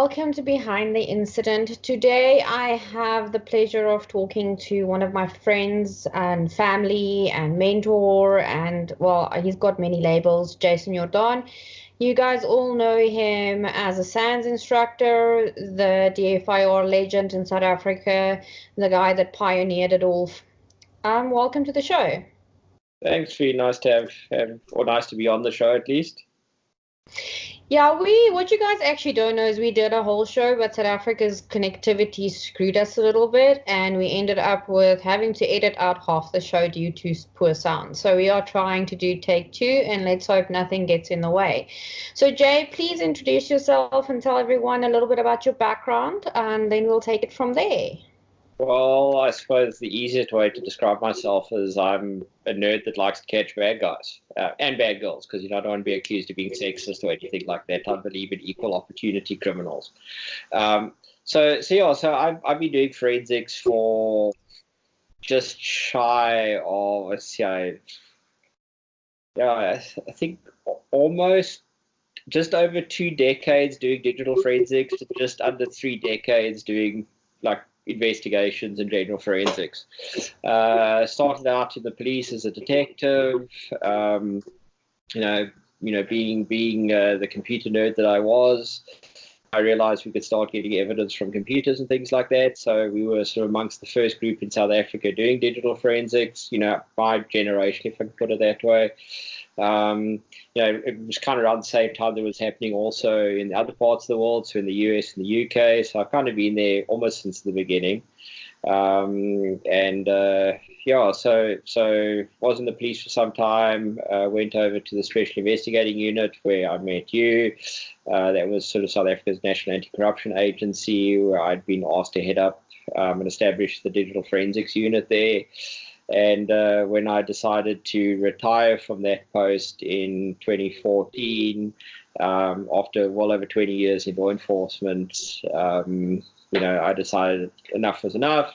welcome to Behind the Incident. Today I have the pleasure of talking to one of my friends and family and mentor, and well, he's got many labels, Jason Jordaan. You guys all know him as a SANS instructor, the DFIR legend in South Africa, the guy that pioneered it all. Welcome to the show. Thanks, Fee. Nice to nice to be on the show at least. Yeah, what you guys actually don't know is we did a whole show, but South Africa's connectivity screwed us a little bit, and we ended up with having to edit out half the show due to poor sound. So we are trying to do take two, and let's hope nothing gets in the way. So Jay, please introduce yourself and tell everyone a little bit about your background, and then we'll take it from there. Well, I suppose the easiest way to describe myself is I'm a nerd that likes to catch bad guys and bad girls, because I don't want to be accused of being sexist or anything like that. I believe in equal opportunity criminals. So I've been doing forensics for just shy of, I think almost just over 2 decades doing digital forensics, just under 3 decades doing investigations and general forensics. Started out in the police as a detective, being the computer nerd that I was. I realized we could start getting evidence from computers and things like that. So we were sort of amongst the first group in South Africa doing digital forensics, my generation, if I can put it that way. It was kind of around the same time that was happening also in the other parts of the world, so in the US and the UK. So I've kind of been there almost since the beginning. So was in the police for some time, went over to the Special Investigating Unit where I met you. That was sort of South Africa's National Anti-Corruption Agency, where I'd been asked to head up and establish the Digital Forensics Unit there. And when I decided to retire from that post in 2014, after well over 20 years in law enforcement, I decided enough was enough.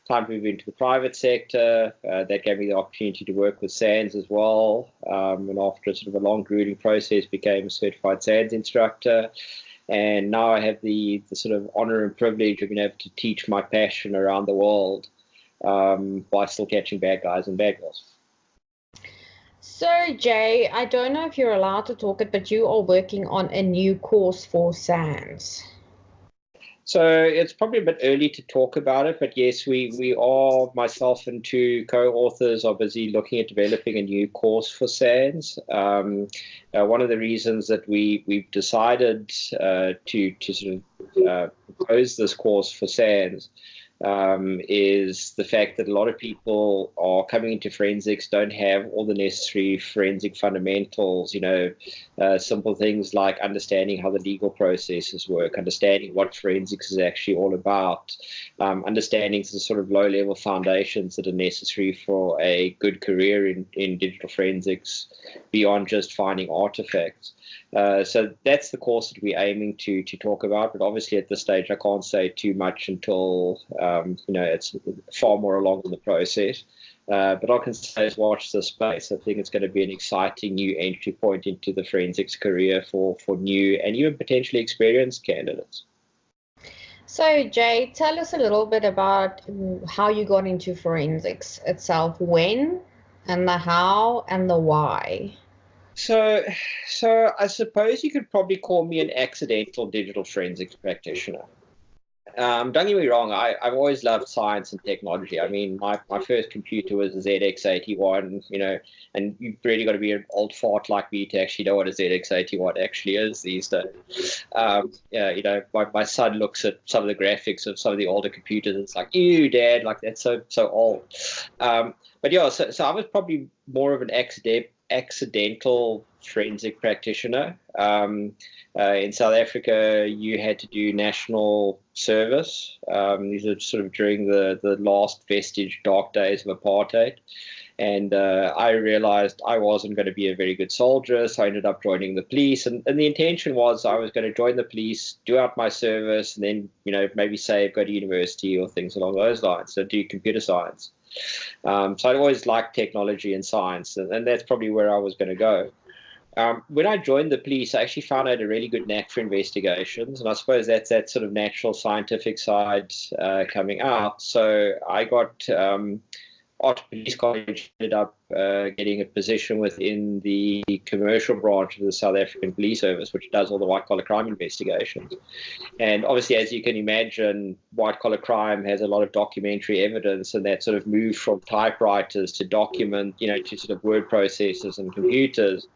Time to move into the private sector. That gave me the opportunity to work with SANS as well. And after sort of a long, grueling process, became a certified SANS instructor. And now I have the sort of honor and privilege of being able to teach my passion around the world, by still catching bad guys and bad girls. So Jay, I don't know if you're allowed to talk it, but you are working on a new course for SANS. So it's probably a bit early to talk about it, but yes, we are, myself and 2 co-authors are busy looking at developing a new course for SANS. One of the reasons that we've decided to sort of propose this course for SANS is the fact that a lot of people are coming into forensics, don't have all the necessary forensic fundamentals, simple things like understanding how the legal processes work, understanding what forensics is actually all about, understanding the sort of low-level foundations that are necessary for a good career in digital forensics beyond just finding artifacts. So that's the course that we're aiming to talk about, but obviously at this stage I can't say too much until it's far more along in the process. But all I can say is watch this space. I think it's going to be an exciting new entry point into the forensics career for new and even potentially experienced candidates. So Jay, tell us a little bit about how you got into forensics itself, when and the how and the why. So I suppose you could probably call me an accidental digital forensics practitioner. Don't get me wrong, I've always loved science and technology. I mean, my first computer was a ZX81, and you've really got to be an old fart like me to actually know what a ZX81 actually is these days. My son looks at some of the graphics of some of the older computers and it's like, ew, Dad, like that's so old. But yeah, so I was probably more of an accidental forensic practitioner. In South Africa, you had to do national service. These are sort of during the last vestige dark days of apartheid. And I realized I wasn't going to be a very good soldier, so I ended up joining the police. And the intention was I was going to join the police, do out my service, and then, maybe say go to university or things along those lines, so do computer science. So I always liked technology and science, and that's probably where I was going to go. When I joined the police, I actually found I had a really good knack for investigations, and I suppose that's that sort of natural scientific side coming out. So I got after police college, ended up getting a position within the commercial branch of the South African Police Service, which does all the white-collar crime investigations. And obviously, as you can imagine, white-collar crime has a lot of documentary evidence, and that sort of moved from typewriters to document, to sort of word processors and computers,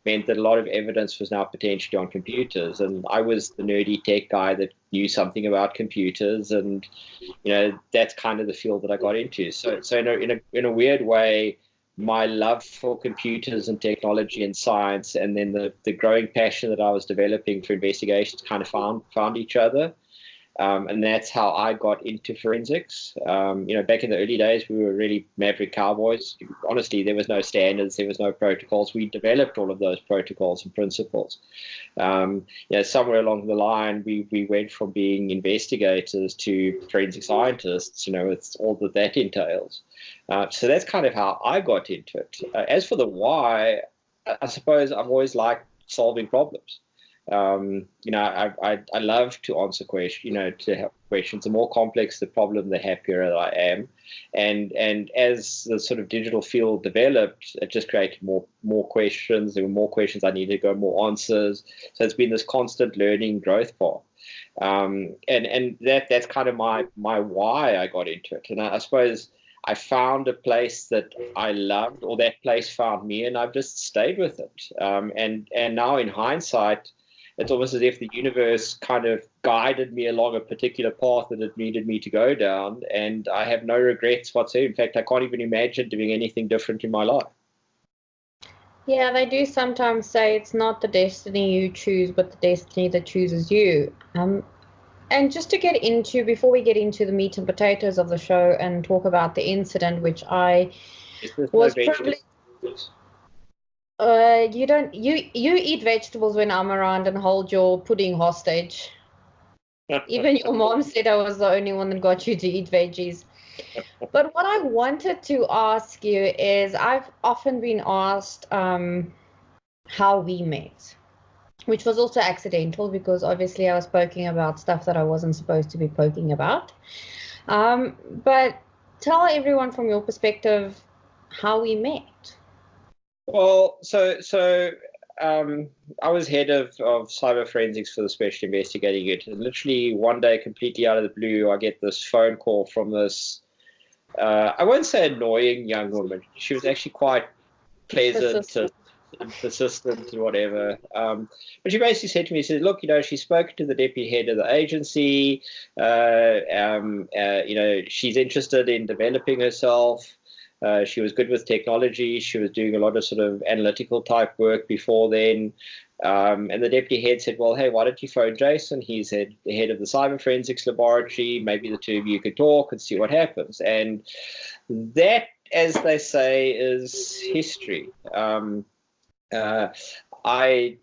meant that a lot of evidence was now potentially on computers. And I was the nerdy tech guy that knew something about computers, and that's kind of the field that I got into. So in a weird way, my love for computers and technology and science, and then the growing passion that I was developing for investigations, kind of found each other. And that's how I got into forensics. Back in the early days, we were really maverick cowboys. Honestly, there was no standards, there was no protocols. We developed all of those protocols and principles. Somewhere along the line, we went from being investigators to forensic scientists, with all that entails. So that's kind of how I got into it. As for the why, I suppose I've always liked solving problems. I love to answer questions, to help questions. The more complex the problem, the happier I am. And as the sort of digital field developed, it just created more questions. There were more questions I needed to go, more answers. So it's been this constant learning growth path. And that's kind of my why I got into it. And I suppose I found a place that I loved, or that place found me, and I've just stayed with it. And now in hindsight, it's almost as if the universe kind of guided me along a particular path that it needed me to go down, and I have no regrets whatsoever. In fact, I can't even imagine doing anything different in my life. Yeah, they do sometimes say it's not the destiny you choose, but the destiny that chooses you. And just to get into, before we get into the meat and potatoes of the show and talk about the incident, which I was probably... you eat vegetables when I'm around and hold your pudding hostage. Even your mom said I was the only one that got you to eat veggies. But what I wanted to ask you is, I've often been asked how we met, which was also accidental because obviously I was poking about stuff that I wasn't supposed to be poking about. But tell everyone from your perspective how we met. Well, so I was head of cyber forensics for the Special Investigating Unit. And literally one day, completely out of the blue, I get this phone call from this, I won't say annoying young woman. She was actually quite pleasant and persistent and whatever. But she basically said to me, she said, look, she's spoken to the deputy head of the agency. She's interested in developing herself. She was good with technology. She was doing a lot of sort of analytical type work before then. And the deputy head said, well, hey, why don't you phone Jason? He's the head of the cyber forensics laboratory. Maybe the two of you could talk and see what happens. And that, as they say, is history. I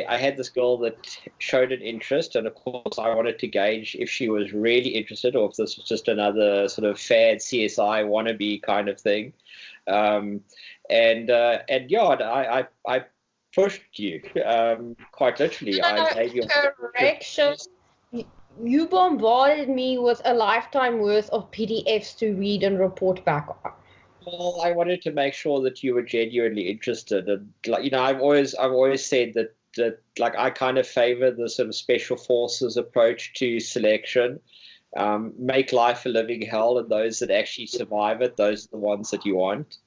had this girl that showed an interest, and of course I wanted to gauge if she was really interested or if this was just another sort of fad CSI wannabe kind of thing. I pushed you quite literally. I gave you correction. You bombarded me with a lifetime worth of PDFs to read and report back on. Well, I wanted to make sure that you were genuinely interested, and I've always said that I kind of favor the sort of special forces approach to selection. Make life a living hell, and those that actually survive it, those are the ones that you want.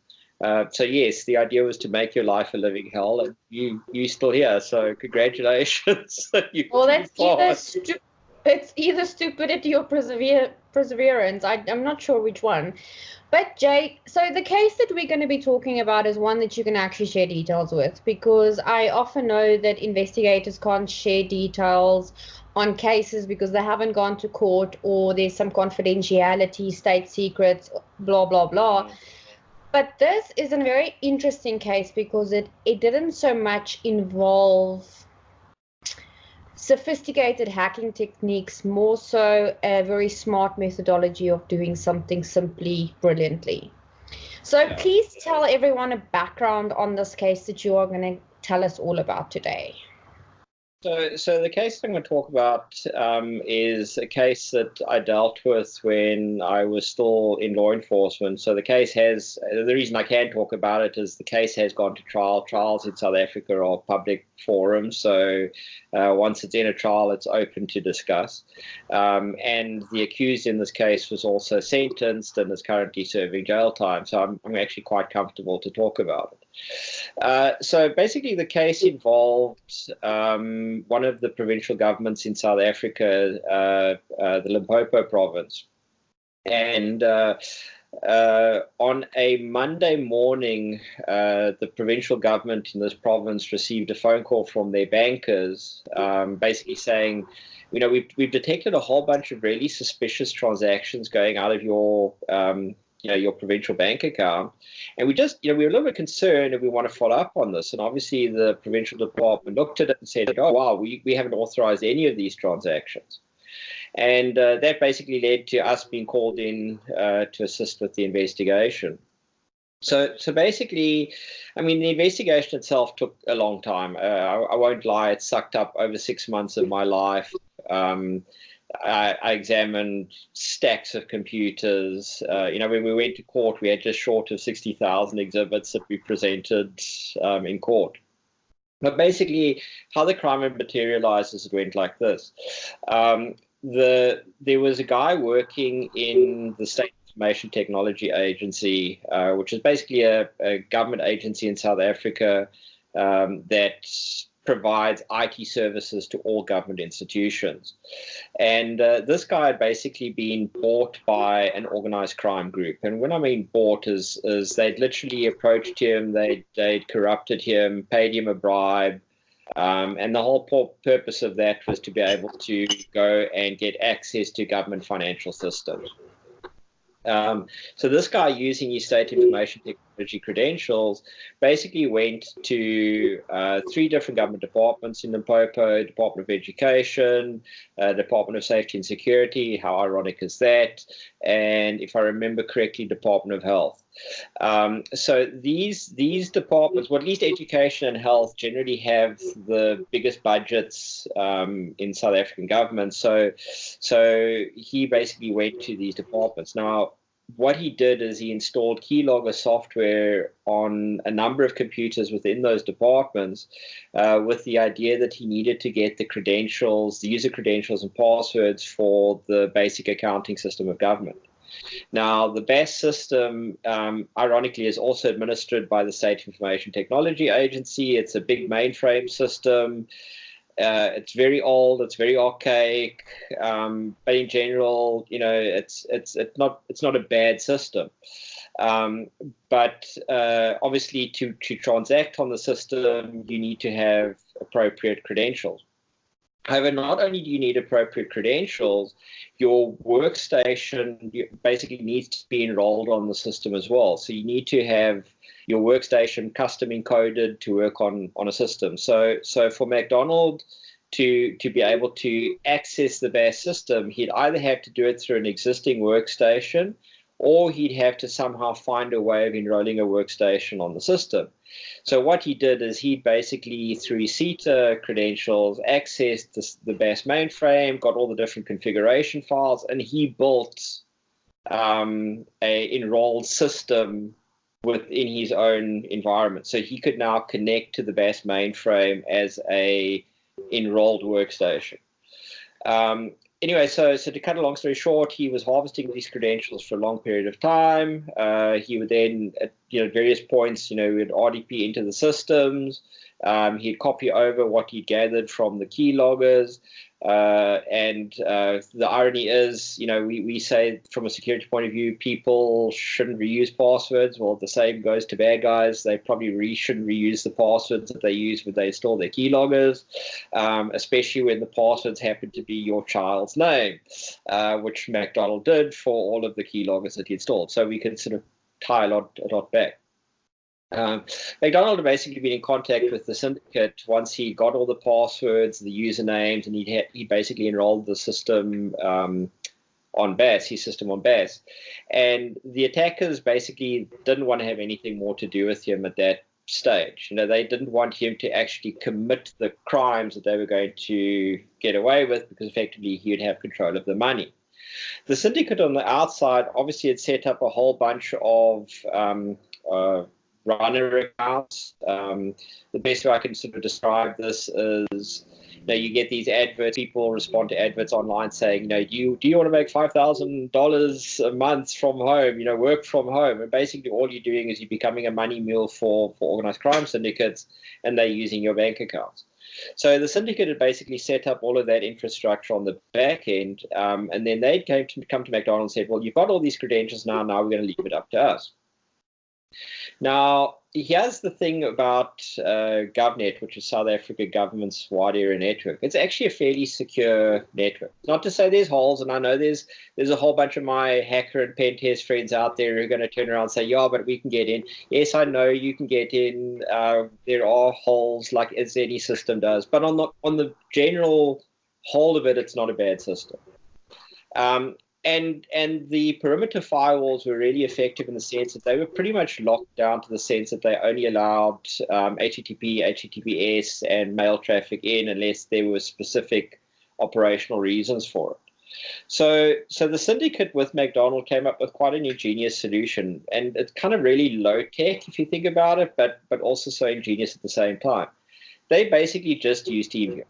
So yes, the idea was to make your life a living hell, and you're still here. So congratulations. Well, it's either stupidity or perseverance. I'm not sure which one. But Jay, so the case that we're going to be talking about is one that you can actually share details with, because I often know that investigators can't share details on cases because they haven't gone to court or there's some confidentiality, state secrets, blah, blah, blah. But this is a very interesting case because it didn't so much involve sophisticated hacking techniques, more so a very smart methodology of doing something simply brilliantly. So please tell everyone a background on this case that you are going tell us all about today? So the case I'm going to talk about is a case that I dealt with when I was still in law enforcement. So the reason I can talk about it is the case has gone to trial. Trials in South Africa are public forums. So once it's in a trial, it's open to discuss. And the accused in this case was also sentenced and is currently serving jail time. So I'm actually quite comfortable to talk about it. So basically the case involved one of the provincial governments in South Africa, the Limpopo province. And on a Monday morning, the provincial government in this province received a phone call from their bankers, basically saying, we've detected a whole bunch of really suspicious transactions going out of your provincial bank account. And we're a little bit concerned and we want to follow up on this. And obviously the provincial department looked at it and said, oh, wow, we haven't authorized any of these transactions. And that basically led to us being called in to assist with the investigation. So basically, the investigation itself took a long time. I won't lie, it sucked up over 6 months of my life. I examined stacks of computers. When we went to court, we had just short of 60,000 exhibits that we presented in court. But basically, how the crime materializes, it went like this. There was a guy working in the State Information Technology Agency, which is basically a government agency in South Africa that provides IT services to all government institutions. And this guy had basically been bought by an organized crime group. And when I mean bought is they'd literally approached him, they'd corrupted him, paid him a bribe. And the whole purpose of that was to be able to go and get access to government financial systems. So this guy, using his state information technology credentials, basically went to 3 different government departments in Limpopo: Department of Education, Department of Safety and Security, how ironic is that, and if I remember correctly, Department of Health. So these departments, well, at least education and health, generally have the biggest budgets in South African government. So he basically went to these departments. Now, what he did is he installed keylogger software on a number of computers within those departments with the idea that he needed to get the credentials, the user credentials and passwords for the basic accounting system of government. Now, the BAS system, ironically, is also administered by the State Information Technology Agency. It's a big mainframe system. It's very old. It's very archaic. But in general, it's not a bad system. But obviously, to transact on the system, you need to have appropriate credentials. However, not only do you need appropriate credentials, your workstation basically needs to be enrolled on the system as well. So you need to have your workstation custom encoded to work on a system. So for McDonald to be able to access the BAS system, he'd either have to do it through an existing workstation, or he'd have to somehow find a way of enrolling a workstation on the system. So what he did is he basically, through his CETA credentials, accessed the BAS mainframe, got all the different configuration files, and he built a enrolled system within his own environment. So he could now connect to the BAS mainframe as a enrolled workstation. Anyway, so to cut a long story short, he was harvesting these credentials for a long period of time. He would then, at various points, would RDP into the systems. He'd copy over what he'd gathered from the keyloggers. And the irony is, we say from a security point of view, people shouldn't reuse passwords. Well, the same goes to bad guys. They probably shouldn't reuse the passwords that they use when they install their keyloggers, especially when the passwords happen to be your child's name, which McDonald did for all of the keyloggers that he installed. So we can sort of tie a lot back. McDonald had basically been in contact with the syndicate once he got all the passwords, the usernames, and he basically enrolled the system on BAS, his system on BAS. And the attackers basically didn't want to have anything more to do with him at stage. They didn't want him to actually commit the crimes that they were going to get away with, because effectively he would have control of the money. The syndicate on the outside obviously had set up a whole bunch of runner accounts. The best way I can sort of describe this is, you get these adverts, people respond to adverts online saying, do you want to make $5,000 a month from home, work from home? And basically all you're doing is you're becoming a money mule for organized crime syndicates, and they're using your bank accounts. So the syndicate had basically set up all of that infrastructure on the back end, and then they'd come to McDonald's and said, well, you've got all these credentials now we're going to leave it up to us. Now, here's the thing about Garnet, which is South Africa government's wide area network. It's actually a fairly secure network. Not to say there's holes, and I know there's a whole bunch of my hacker and pen test friends out there who are going to turn around and say, yeah, but we can get in. Yes, I know you can get in. There are holes, like as any system does. But on the general whole of it, it's not a bad system. And the perimeter firewalls were really effective in the sense that they were pretty much locked down to the sense that they only allowed HTTP, HTTPS, and mail traffic in unless there were specific operational reasons for it. So the syndicate with McDonald came up with quite an ingenious solution, and it's kind of really low tech if you think about it, but also so ingenious at the same time. They basically just used TeamViewer.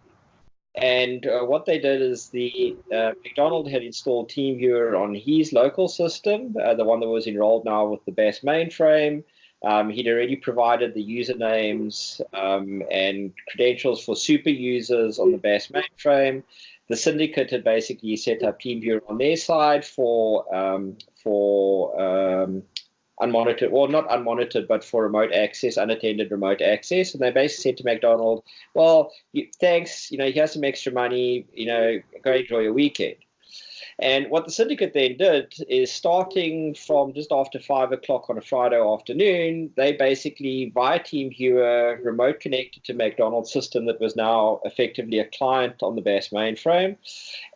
And what they did is McDonald had installed TeamViewer on his local system, the one that was enrolled now with the BAS mainframe. He'd already provided the usernames and credentials for super users on the BAS mainframe. The syndicate had basically set up TeamViewer on their side for unmonitored, well, not unmonitored, but for remote access, unattended remote access. And they basically said to McDonald, well, thanks, here's some extra money, go enjoy your weekend. And what the syndicate then did is, starting from just after 5 o'clock on a Friday afternoon, they basically, via TeamViewer, remote connected to McDonald's system that was now effectively a client on the BAS mainframe.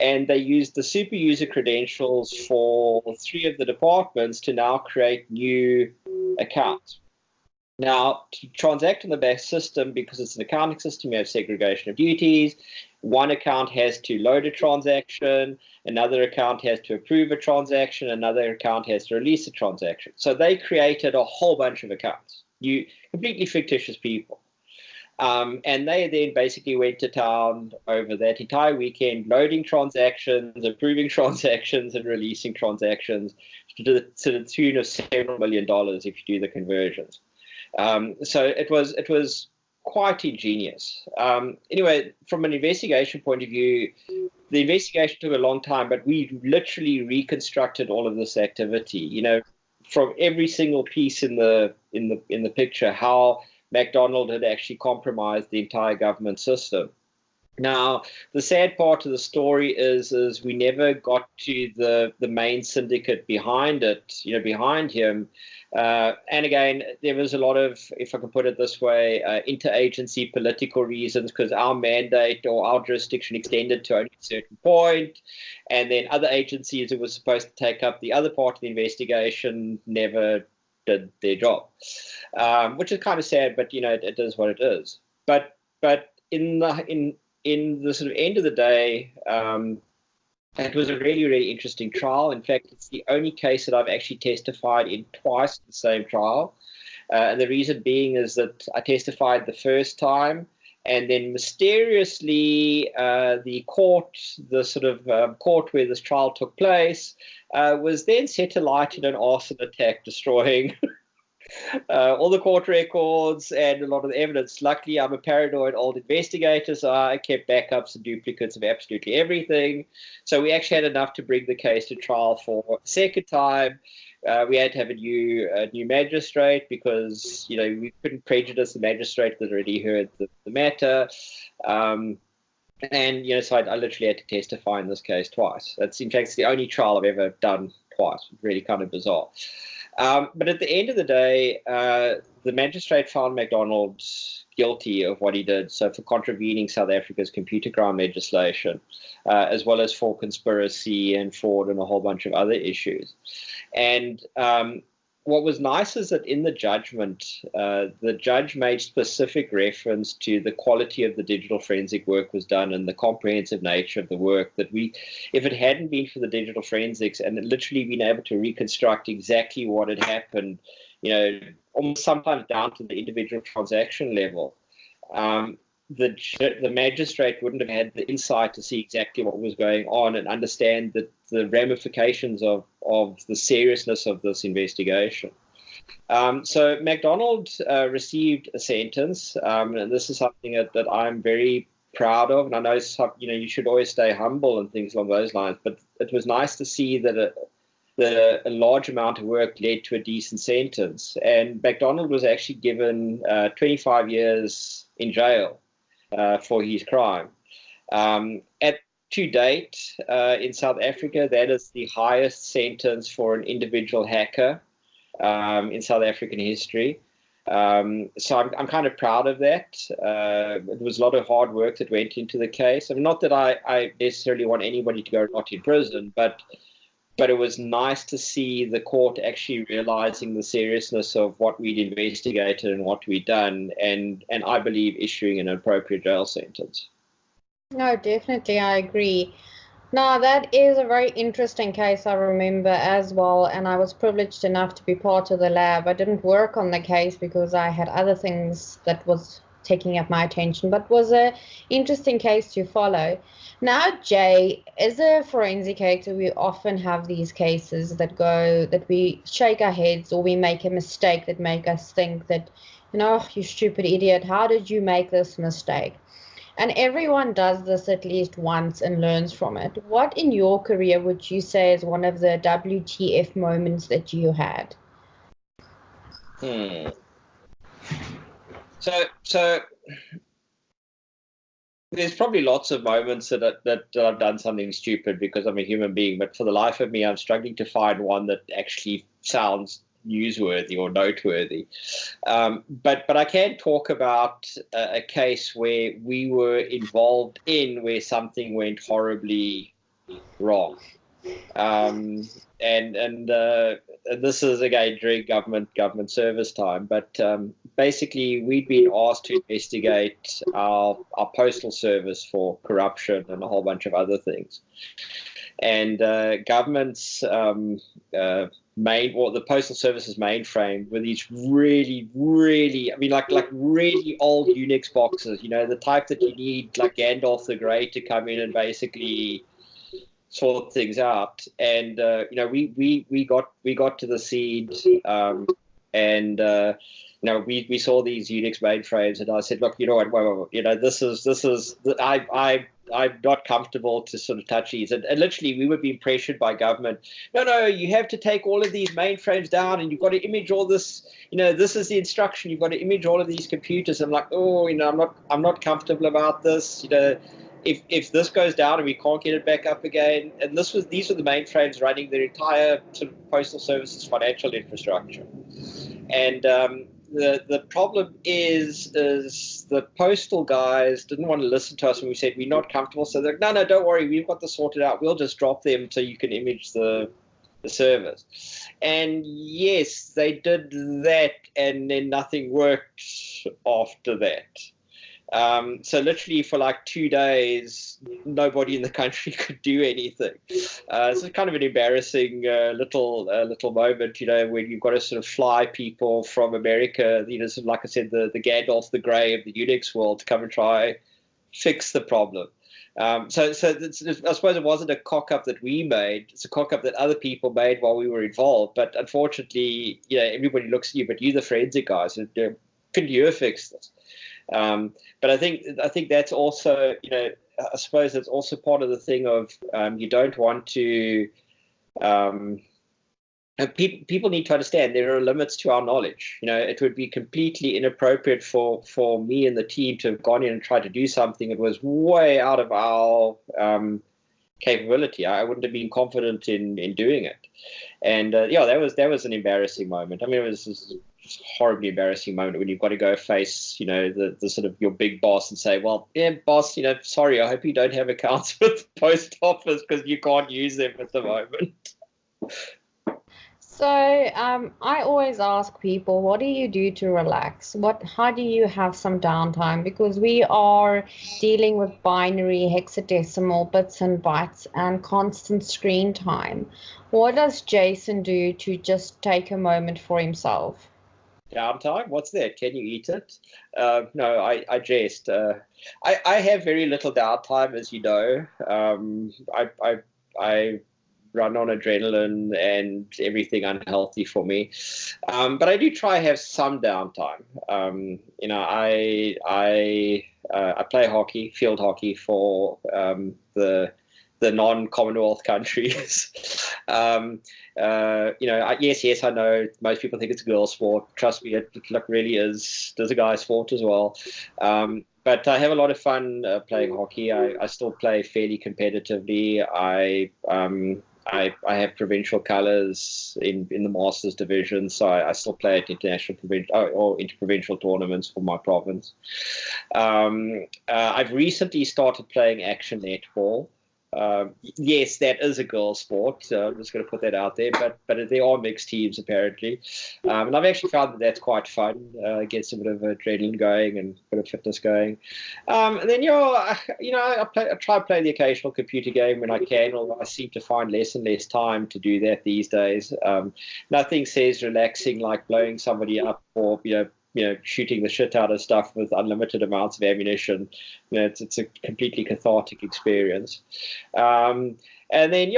And they used the super user credentials for 3 of the departments to now create new accounts. Now, to transact on the BAS system, because it's an accounting system, you have segregation of duties. One account has to load a transaction, another account has to approve a transaction, another account has to release a transaction. So they created a whole bunch of accounts, completely fictitious people. And they then basically went to town over that entire weekend, loading transactions, approving transactions, and releasing transactions to the tune of several $1 million if you do the conversions. So it was quite ingenious. Anyway, from an investigation point of view, the investigation took a long time, but we literally reconstructed all of this activity. From every single piece in the picture, how McDonald had actually compromised the entire government system. Now, the sad part of the story is we never got to the main syndicate behind it, behind him. And again, there was a lot of, if I can put it this way, interagency political reasons, because our mandate or our jurisdiction extended to only a certain point, and then other agencies that were supposed to take up the other part of the investigation never did their job, which is kind of sad, but it is what it is. But in the sort of end of the day, it was a really, really interesting trial. In fact, it's the only case that I've actually testified in twice the same trial. And the reason being is that I testified the first time, and then mysteriously the court where this trial took place, was then set alight in an arson attack, destroying all the court records and a lot of the evidence. Luckily, I'm a paranoid old investigator, so I kept backups and duplicates of absolutely everything. So we actually had enough to bring the case to trial for a second time. We had to have a new magistrate, because we couldn't prejudice the magistrate that already heard the matter. And so I literally had to testify in this case twice. That's, in fact, it's the only trial I've ever done twice. Really kind of bizarre. But at the end of the day, the magistrate found McDonald guilty of what he did, so for contravening South Africa's computer crime legislation, as well as for conspiracy and fraud and a whole bunch of other issues. And what was nice is that in the judgment, the judge made specific reference to the quality of the digital forensic work was done and the comprehensive nature of the work, that if it hadn't been for the digital forensics and literally been able to reconstruct exactly what had happened, almost sometimes down to the individual transaction level, the magistrate wouldn't have had the insight to see exactly what was going on and understand the ramifications of the seriousness of this investigation. So MacDonald received a sentence, and this is something that I'm very proud of. And I know you should always stay humble and things along those lines, but it was nice to see that a large amount of work led to a decent sentence. And MacDonald was actually given 25 years in jail for his crime. To date, in South Africa, that is the highest sentence for an individual hacker in South African history. So I'm kind of proud of that. It was a lot of hard work that went into the case. I mean, not that I necessarily want anybody to go rot in prison, but it was nice to see the court actually realizing the seriousness of what we'd investigated and what we'd done, and I believe issuing an appropriate jail sentence. No, definitely, I agree. Now, that is a very interesting case, I remember as well, and I was privileged enough to be part of the lab. I didn't work on the case because I had other things that was taking up my attention, but was an interesting case to follow. Now, Jay, as a forensicator, we often have these cases that we shake our heads or we make a mistake that make us think that, you stupid idiot, how did you make this mistake? And everyone does this at least once and learns from it. What in your career would you say is one of the WTF moments that you had? So there's probably lots of moments that I've done something stupid because I'm a human being, but for the life of me, I'm struggling to find one that actually sounds newsworthy or noteworthy. But I can talk about a case where we were involved in where something went horribly wrong. And this is again during government service time, but basically we'd been asked to investigate our postal service for corruption and a whole bunch of other things. And government's the postal service's mainframe were these really, really, like really old Unix boxes, the type that you need like Gandalf the Grey to come in and basically sort things out. And we got to the scene, and we saw these Unix mainframes, and I said, look, what, this is I'm not comfortable to sort of touch these. And literally, we were being pressured by government. No, you have to take all of these mainframes down, and you've got to image all this. This is the instruction. You've got to image all of these computers. I'm like, I'm not comfortable about this. If this goes down and we can't get it back up again, and these were the mainframes running their entire sort of postal services financial infrastructure, and the problem is the postal guys didn't want to listen to us when we said we're not comfortable. So they're like, no, don't worry, we've got this sorted out. We'll just drop them so you can image the service. And yes, they did that, and then nothing worked after that. So literally for like 2 days, nobody in the country could do anything. It's kind of an embarrassing little moment, when you've got to sort of fly people from America, sort of, like I said, the Gandalf the Grey of the Unix world to come and try fix the problem. So I suppose it wasn't a cock-up that we made. It's a cock-up that other people made while we were involved. But unfortunately, everybody looks at you, but you're the forensic guys. Couldn't you have fixed this? But I think that's also, I suppose that's also part of the thing of you don't want to. People need to understand there are limits to our knowledge. It would be completely inappropriate for me and the team to have gone in and tried to do something that was way out of our capability. I wouldn't have been confident in doing it. And that was an embarrassing moment. I mean, it was just horribly embarrassing moment when you've got to go face, the sort of your big boss and say, well, yeah, boss, sorry, I hope you don't have accounts with the post office because you can't use them at the moment. So, I always ask people, what do you do to relax? How do you have some downtime? Because we are dealing with binary, hexadecimal bits and bytes and constant screen time. What does Jason do to just take a moment for himself? Downtime? What's that? Can you eat it? No, I jest. I have very little downtime, as you know. I run on adrenaline and everything unhealthy for me. But I do try have some downtime. I play hockey, field hockey for the non-Commonwealth countries. Yes, I know most people think it's a girls' sport. Trust me, it really is. There's a guy's sport as well. But I have a lot of fun playing hockey. I still play fairly competitively. I have provincial colours in the Masters division, so I still play at international or interprovincial tournaments for my province. I've recently started playing action netball. Yes, that is a girls' sport. I'm just going to put that out there, but there are mixed teams apparently, and I've actually found that that's quite fun. Gets a bit of adrenaline going and a bit of fitness going. And then I try to play the occasional computer game when I can, although I seem to find less and less time to do that these days. Nothing says relaxing like blowing somebody up or shooting the shit out of stuff with unlimited amounts of ammunition. It's a completely cathartic experience. And then,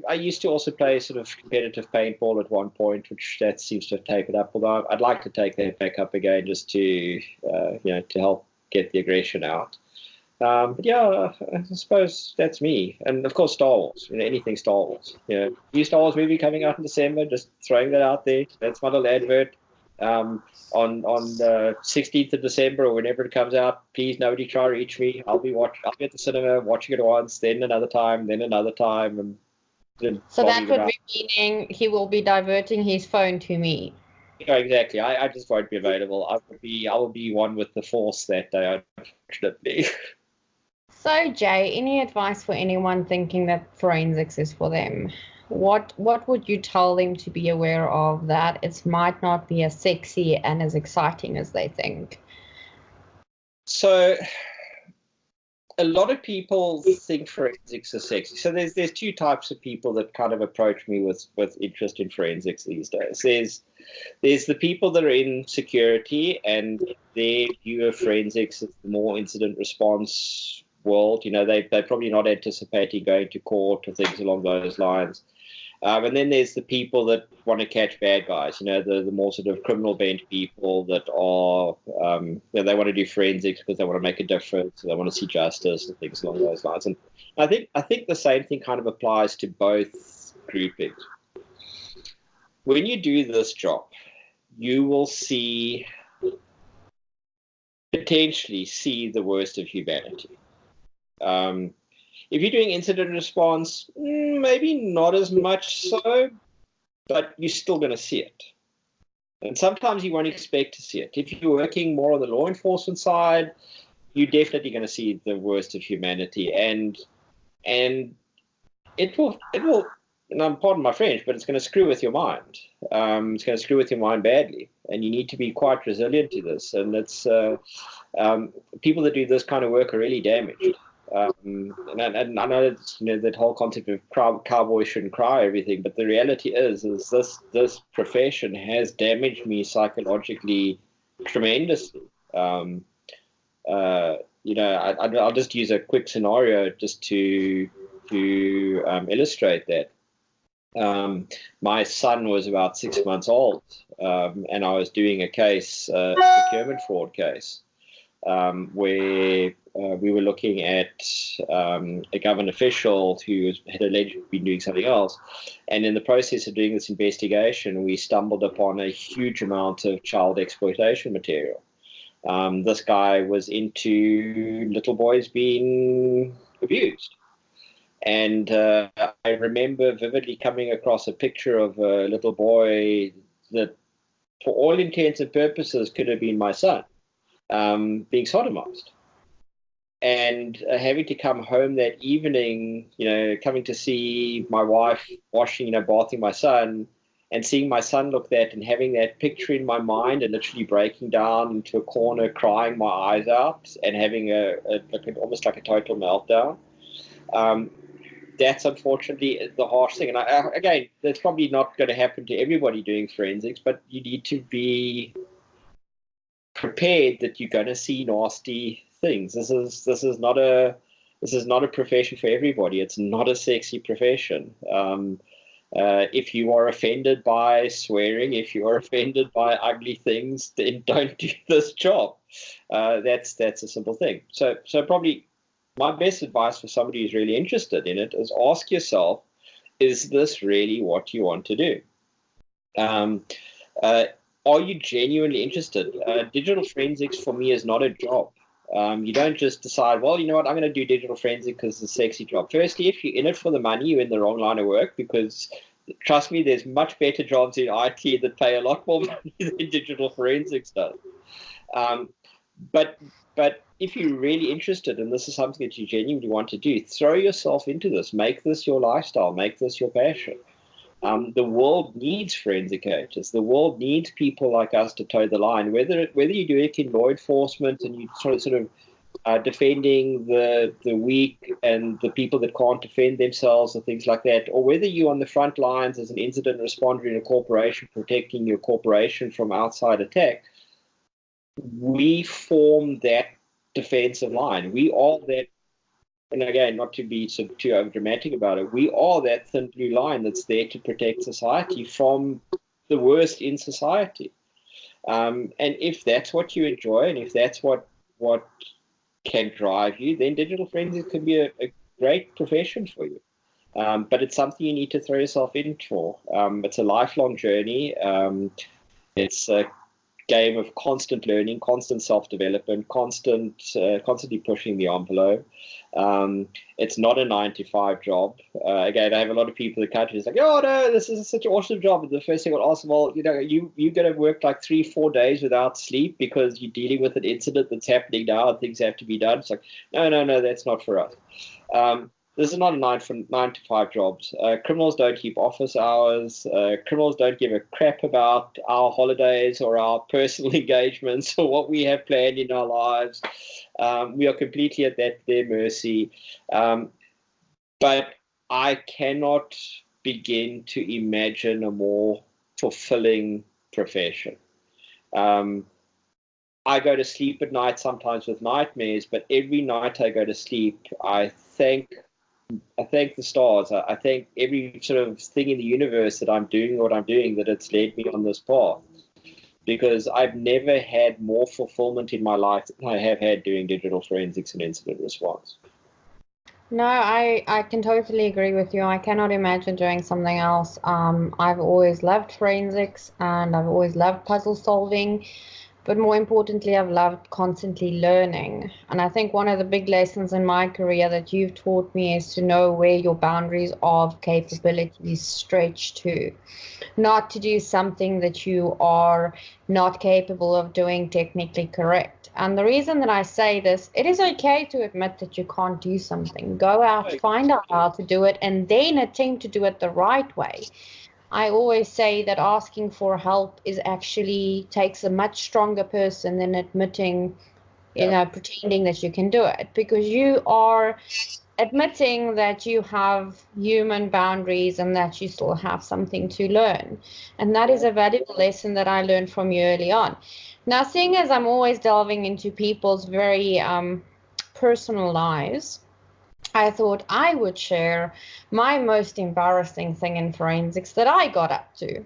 I used to also play sort of competitive paintball at one point, which that seems to have tapered up. Although I'd like to take that back up again, just to help get the aggression out. But yeah, I suppose that's me. And of course, Star Wars. Anything Star Wars. New Star Wars movie coming out in December. Just throwing that out there. That's my little advert. On the 16th of December or whenever it comes out, please nobody try to reach me. I'll be at the cinema watching it once, then another time, and then So that would be meaning he will be diverting his phone to me. Yeah, exactly. I just won't be available. I will be one with the Force that day, unfortunately. So, Jay, any advice for anyone thinking that forensics is for them? What would you tell them to be aware of that it might not be as sexy and as exciting as they think? So a lot of people think forensics is sexy. So there's two types of people that kind of approach me with interest in forensics these days. There's the people that are in security and their view of forensics is the more incident response world. They're probably not anticipating going to court or things along those lines. And then there's the people that want to catch bad guys, the more sort of criminal bent people that are, they want to do forensics because they want to make a difference, they want to see justice and things along those lines. And I think the same thing kind of applies to both groupings. When you do this job, you will potentially see the worst of humanity. If you're doing incident response, maybe not as much so, but you're still going to see it. And sometimes you won't expect to see it. If you're working more on the law enforcement side, you're definitely going to see the worst of humanity. And it will, and pardon my French, but it's going to screw with your mind. It's going to screw with your mind badly. And you need to be quite resilient to this. And it's people that do this kind of work are really damaged. And I know that whole concept of cowboy shouldn't cry everything, but the reality is this profession has damaged me psychologically tremendously. I'll just use a quick scenario just to illustrate that. My son was about 6 months old, and I was doing a case, a procurement fraud case. Where we were looking at a government official who had allegedly been doing something else. And in the process of doing this investigation, we stumbled upon a huge amount of child exploitation material. This guy was into little boys being abused. And I remember vividly coming across a picture of a little boy that, for all intents and purposes, could have been my son. Being sodomized and having to come home that evening, coming to see my wife washing, bathing my son, and seeing my son look that and having that picture in my mind and literally breaking down into a corner, crying my eyes out and having almost like a total meltdown. That's unfortunately the harsh thing. And again, that's probably not going to happen to everybody doing forensics, but you need to be prepared that you're going to see nasty things. This is not a profession for everybody. It's not a sexy profession. If you are offended by swearing, if you are offended by ugly things, then don't do this job. That's a simple thing. So probably my best advice for somebody who's really interested in it is ask yourself, is this really what you want to do? Are you genuinely interested? Digital forensics for me is not a job. You don't just decide, well, you know what, I'm going to do digital forensics because it's a sexy job. Firstly, if you're in it for the money, you're in the wrong line of work, because trust me, there's much better jobs in IT that pay a lot more money than digital forensics does. But if you're really interested and this is something that you genuinely want to do, throw yourself into this. Make this your lifestyle. Make this your passion. The world needs forensicators. The world needs people like us to toe the line. Whether you do it in law enforcement and you sort of defending the weak and the people that can't defend themselves and things like that, or whether you're on the front lines as an incident responder in a corporation protecting your corporation from outside attack, we form that defensive line. We are that. And again, not to be too overdramatic about it, we are that thin blue line that's there to protect society from the worst in society. And if that's what you enjoy, and if that's what can drive you, then digital forensics can be a great profession for you. But it's something you need to throw yourself in for. It's a lifelong journey. It's a game of constant learning, constant self-development, constantly pushing the envelope. It's not a 9-to-5 job. Again, I have a lot of people that come to me, it's like, oh no, this is such an awesome job. And the first thing I'll ask them, well, you're going to work like 3-4 days without sleep because you're dealing with an incident that's happening now and things have to be done. It's like, no, that's not for us. This is not a 9-to-5 jobs. Criminals don't keep office hours. Criminals don't give a crap about our holidays or our personal engagements or what we have planned in our lives. We are completely at their mercy. But I cannot begin to imagine a more fulfilling profession. I go to sleep at night sometimes with nightmares, but every night I go to sleep, I thank the stars. I thank every sort of thing in the universe that I'm doing what I'm doing, that it's led me on this path. Because I've never had more fulfillment in my life than I have had doing digital forensics and incident response. No, I can totally agree with you. I cannot imagine doing something else. I've always loved forensics and I've always loved puzzle solving. But more importantly, I've loved constantly learning. And I think one of the big lessons in my career that you've taught me is to know where your boundaries of capabilities stretch to. Not to do something that you are not capable of doing technically correct. And the reason that I say this, it is okay to admit that you can't do something. Go out, find out how to do it, and then attempt to do it the right way. I always say that asking for help actually takes a much stronger person than admitting, pretending that you can do it, because you are admitting that you have human boundaries and that you still have something to learn. And that is a valuable lesson that I learned from you early on. Now, seeing as I'm always delving into people's very personal lives, I thought I would share my most embarrassing thing in forensics that I got up to.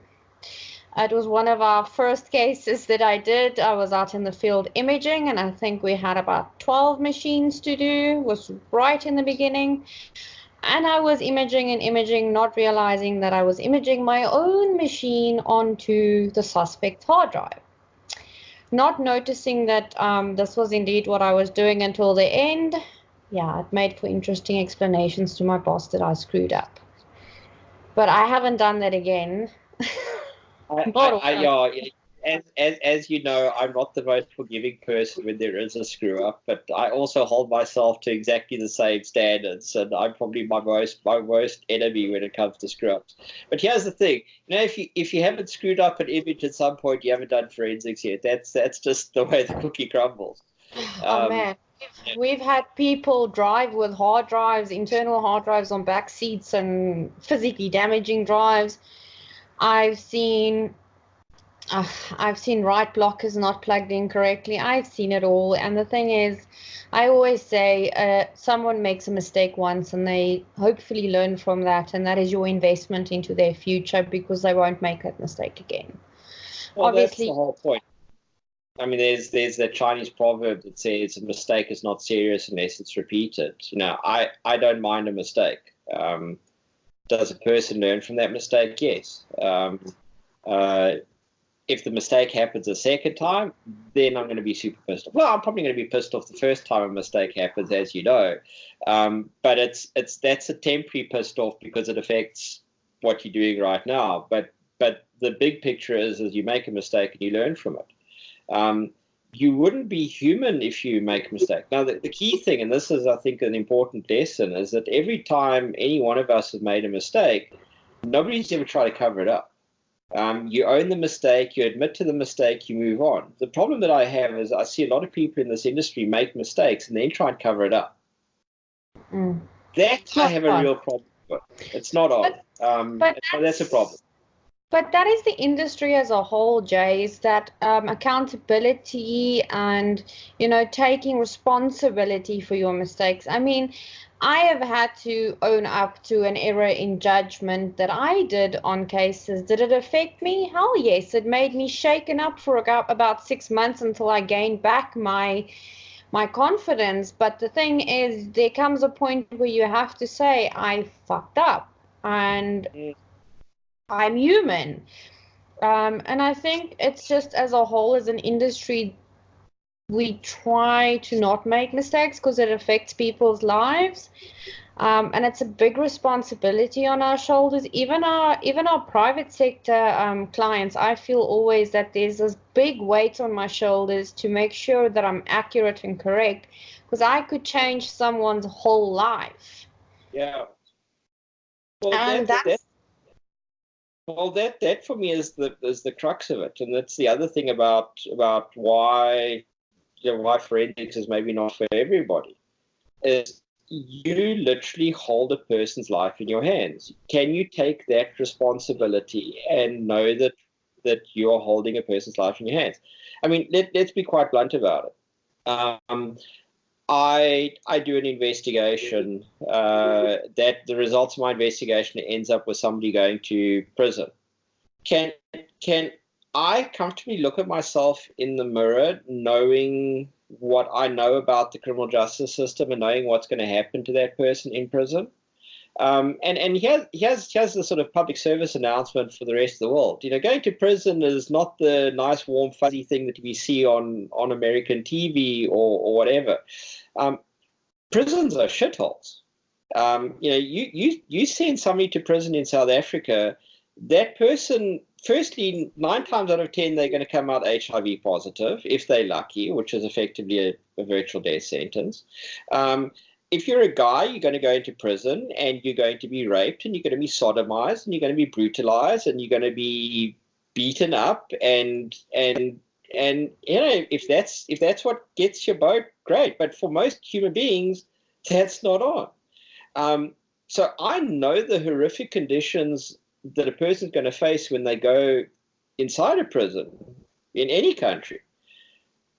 It was one of our first cases that I did. I was out in the field imaging, and I think we had about 12 machines to do. It was right in the beginning. And I was imaging, not realizing that I was imaging my own machine onto the suspect's hard drive. Not noticing that this was indeed what I was doing until the end. Yeah, it made for interesting explanations to my boss that I screwed up. But I haven't done that again. as you know, I'm not the most forgiving person when there is a screw up, but I also hold myself to exactly the same standards, and I'm probably my worst enemy when it comes to screw ups. But here's the thing, if you haven't screwed up an image at some point, you haven't done forensics yet. That's just the way the cookie crumbles. Oh man, we've had people drive with hard drives, internal hard drives on back seats and physically damaging drives. I've seen I've seen right blockers not plugged in correctly. I've seen it all. And the thing is, I always say someone makes a mistake once and they hopefully learn from that. And that is your investment into their future because they won't make that mistake again. Well, Obviously, that's the whole point. I mean, there's that Chinese proverb that says a mistake is not serious unless it's repeated. I don't mind a mistake. Does a person learn from that mistake? Yes. If the mistake happens a second time, then I'm going to be super pissed off. Well, I'm probably going to be pissed off the first time a mistake happens, as you know. But that's a temporary pissed off because it affects what you're doing right now. But the big picture is you make a mistake and you learn from it. You wouldn't be human if you make a mistake. Now, the key thing, and this is, I think, an important lesson, is that every time any one of us has made a mistake, nobody's ever tried to cover it up. You own the mistake, you admit to the mistake, you move on. The problem that I have is I see a lot of people in this industry make mistakes and then try and cover it up. That I have a real problem with. It's not odd. That's a problem. But that is the industry as a whole, Jay, is that accountability and, taking responsibility for your mistakes. I mean, I have had to own up to an error in judgment that I did on cases. Did it affect me? Hell yes. It made me shaken up for about 6 months until I gained back my confidence. But the thing is, there comes a point where you have to say, I fucked up. And I'm human. And I think it's just as a whole, as an industry, we try to not make mistakes because it affects people's lives. And it's a big responsibility on our shoulders. Even our private sector clients, I feel always that there's this big weight on my shoulders to make sure that I'm accurate and correct, because I could change someone's whole life. Yeah. Well, and that for me is the crux of it, and that's the other thing about why forensics is maybe not for everybody. Is you literally hold a person's life in your hands. Can you take that responsibility and know that you're holding a person's life in your hands? I mean, let's be quite blunt about it. I do an investigation that the results of my investigation ends up with somebody going to prison. Can I comfortably look at myself in the mirror knowing what I know about the criminal justice system and knowing what's going to happen to that person in prison? And here's the sort of public service announcement for the rest of the world. Going to prison is not the nice, warm, fuzzy thing that we see on American TV or whatever. Prisons are shitholes. You send somebody to prison in South Africa, that person, firstly, 9 times out of 10, they're going to come out HIV positive, if they're lucky, which is effectively a virtual death sentence. If you're a guy, you're going to go into prison and you're going to be raped and you're going to be sodomized and you're going to be brutalized and you're going to be beaten up and if that's what gets your boat, great. But for most human beings, that's not on. So I know the horrific conditions that a person's going to face when they go inside a prison in any country.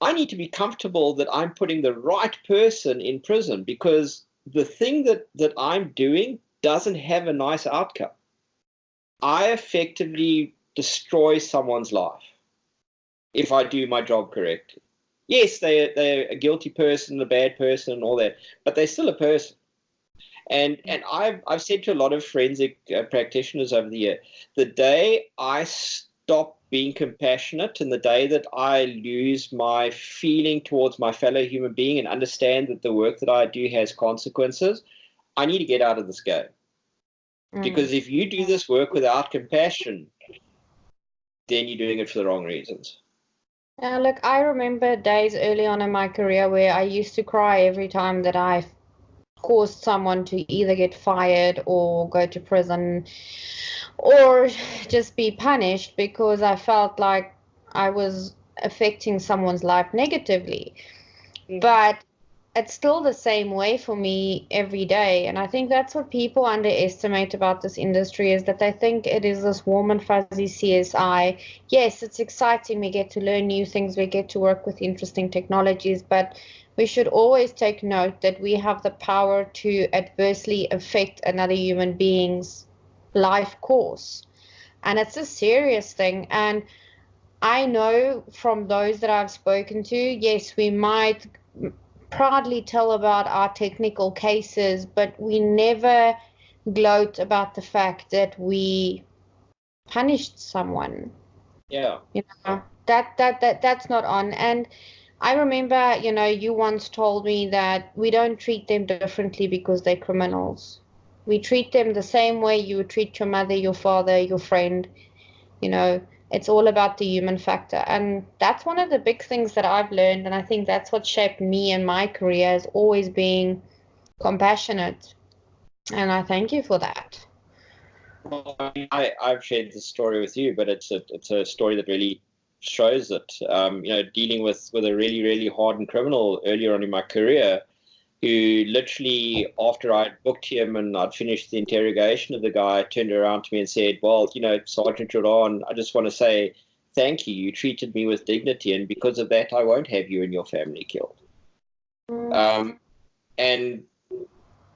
I need to be comfortable that I'm putting the right person in prison, because the thing that I'm doing doesn't have a nice outcome. I effectively destroy someone's life if I do my job correctly. Yes, they're a guilty person, a bad person, and all that, but they're still a person. And I've said to a lot of forensic practitioners over the year, the day I stop being compassionate and the day that I lose my feeling towards my fellow human being and understand that the work that I do has consequences, I need to get out of this game. Because if you do this work without compassion, then you're doing it for the wrong reasons. Look, I remember days early on in my career where I used to cry every time that I caused someone to either get fired or go to prison or just be punished because I felt like I was affecting someone's life negatively. But it's still the same way for me every day. And I think that's what people underestimate about this industry is that they think it is this warm and fuzzy CSI. Yes, it's exciting. We get to learn new things. We get to work with interesting technologies, but we should always take note that we have the power to adversely affect another human being's life course. And it's a serious thing. And I know from those that I've spoken to, yes, we might proudly tell about our technical cases, but we never gloat about the fact that we punished someone. Yeah. That's not on. And I remember, you once told me that we don't treat them differently because they're criminals. We treat them the same way you would treat your mother, your father, your friend. It's all about the human factor. And that's one of the big things that I've learned. And I think that's what shaped me and my career is always being compassionate. And I thank you for that. Well, I've shared this story with you, but it's a story that really shows it. Dealing with a really, really hardened criminal earlier on in my career, who literally, after I'd booked him and I'd finished the interrogation of the guy, turned around to me and said, well, Sergeant Jordaan, I just want to say thank you. You treated me with dignity, and because of that, I won't have you and your family killed. And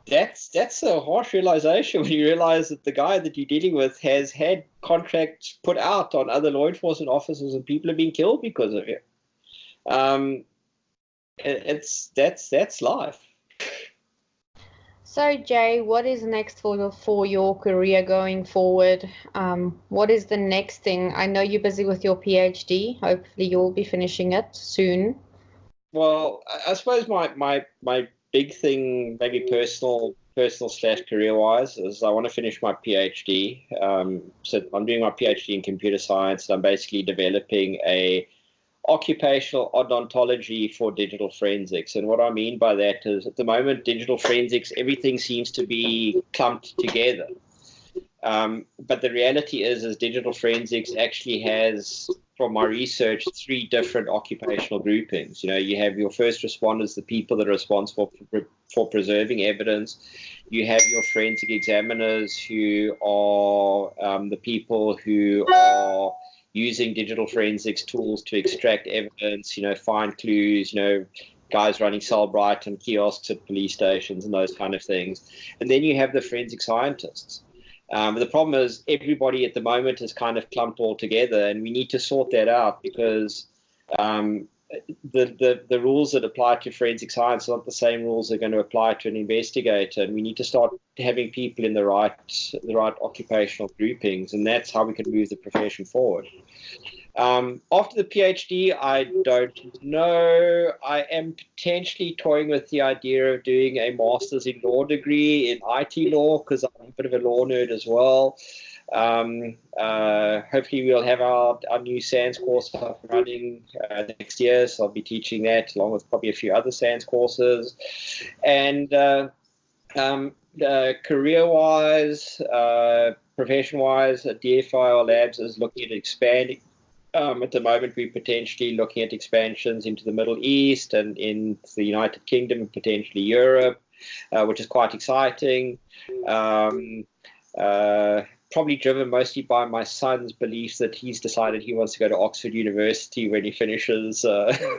that's a harsh realization when you realize that the guy that you're dealing with has had contracts put out on other law enforcement officers and people have been killed because of him. That's life. So, Jay, what is next for your career going forward? What is the next thing? I know you're busy with your PhD. Hopefully, you'll be finishing it soon. Well, I suppose my big thing, maybe personal / career wise, is I want to finish my PhD. So I'm doing my PhD in computer science, and I'm basically developing a occupational odontology for digital forensics. And what I mean by that is, at the moment, digital forensics, everything seems to be clumped together. But the reality is digital forensics actually has, from my research, 3 different occupational groupings. You have your first responders, the people that are responsible for preserving evidence. You have your forensic examiners, who are the people who are using digital forensics tools to extract evidence, find clues, guys running Cellbrite and kiosks at police stations and those kind of things. And then you have the forensic scientists. The problem is everybody at the moment is kind of clumped all together, and we need to sort that out because the rules that apply to forensic science are not the same rules that are going to apply to an investigator, and we need to start having people in the right occupational groupings, and that's how we can move the profession forward. After the PhD, I don't know. I am potentially toying with the idea of doing a master's in law degree in IT law because I'm a bit of a law nerd as well. Hopefully we'll have our new SANS course up and running next year, so I'll be teaching that along with probably a few other SANS courses. And career-wise, profession-wise, DFIR Labs is looking at expanding. At the moment, we're potentially looking at expansions into the Middle East and in the United Kingdom and potentially Europe, which is quite exciting. Probably driven mostly by my son's belief that he's decided he wants to go to Oxford University when he finishes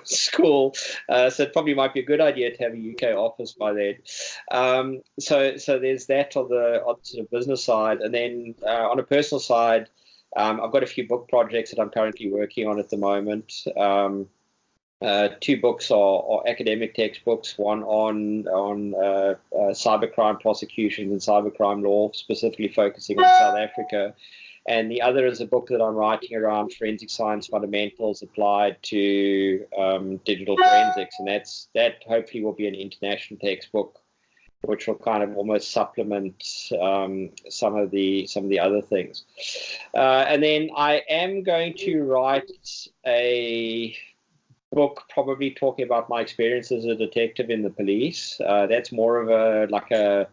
school. So it probably might be a good idea to have a UK office by then. So there's that on the sort of business side. And then on a personal side, I've got a few book projects that I'm currently working on at the moment. 2 books are academic textbooks, one on cybercrime prosecutions and cybercrime law, specifically focusing on South Africa. And the other is a book that I'm writing around forensic science fundamentals applied to digital forensics. And that hopefully will be an international textbook which will kind of almost supplement some of the other things. And then I am going to write a book, probably talking about my experience as a detective in the police. That's more of a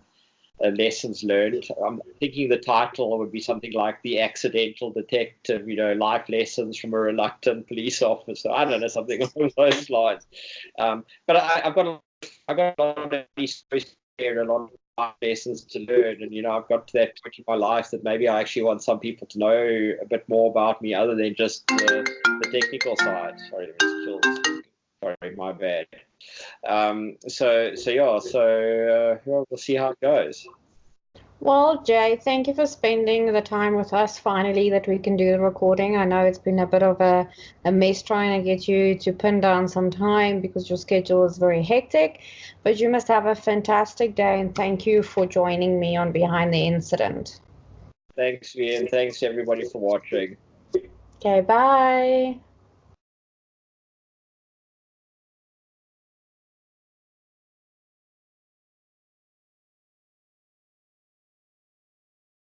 lessons learned. I'm thinking the title would be something like The Accidental Detective, life lessons from a reluctant police officer. I don't know, something along those lines. But I've got a lot of these stories here, a lot of life lessons to learn, and I've got to that point in my life that maybe I actually want some people to know a bit more about me other than just the technical side. Sorry, my bad. We'll see how it goes. Well, Jay, thank you for spending the time with us finally that we can do the recording. I know it's been a bit of a mess trying to get you to pin down some time because your schedule is very hectic, but you must have a fantastic day, and thank you for joining me on Behind the Incident. Thanks, Ian. Thanks, everybody, for watching. Okay, bye.